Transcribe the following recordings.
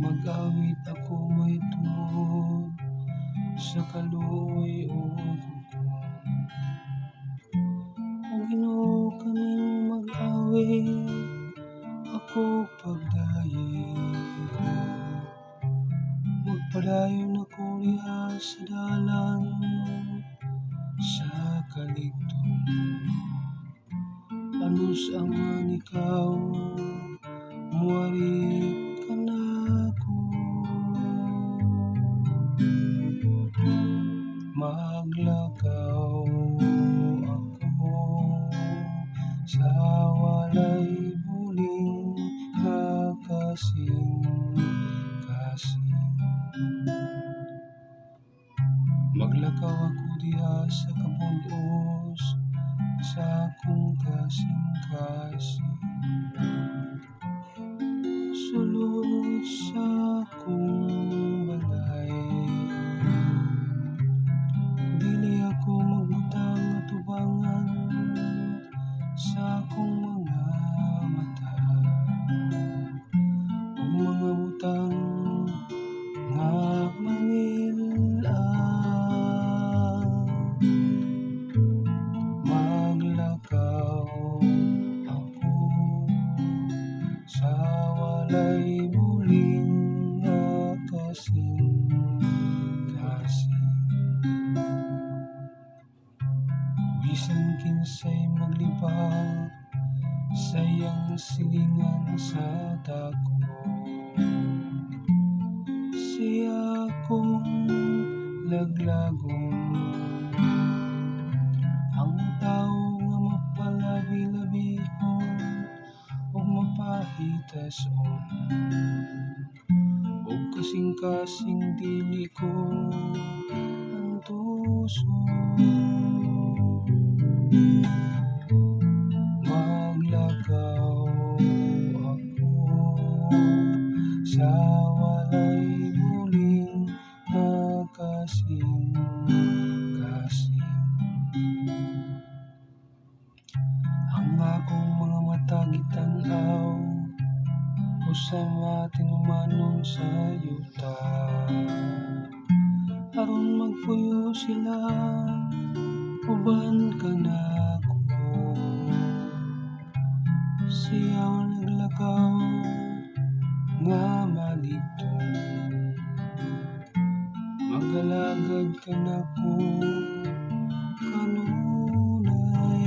Mag-awit ako may tungod sa kaluoy o hukom. O Ginoo kanimo mag-awit ako pagdayeg. Magpadayon ako diha sa dalan sa kaligton. Anus Ama ikaw muari ka nako. Maglakaw ako sa walay buling kakasing-kasing. Maglakaw ako diha sa kabug-os sa akong kasing-kasing. Sulod sa akong balay, dili ako magbutang atubangan sa akong mga mata. O mga butang nga mangil-an, maglakaw ako sa walay buling nga kasing-kasing. Bisan kinsay maglibak sayang silingan sa dako, siya akong laglagon. Ang tao nga mapalabi-labihon o mapahitason, o kasing-kasing dili ko antuson. Maglakaw ako sa walay buling nga kasing-kasing. Ang akong mga mata gitan-aw usama tinumanon sa yuta, aron magpuyo sila uban ka nako. Siya naglakaw nga maligton, magalagad ka nako kanunay.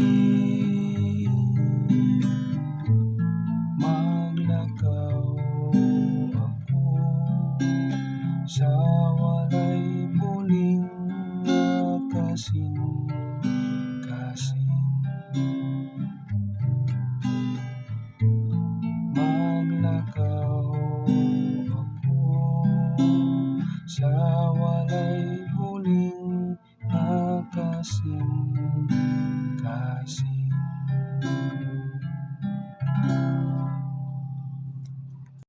Maglakaw ako sa walay buling nga kasing-kasing. Maglakaw ako sa walay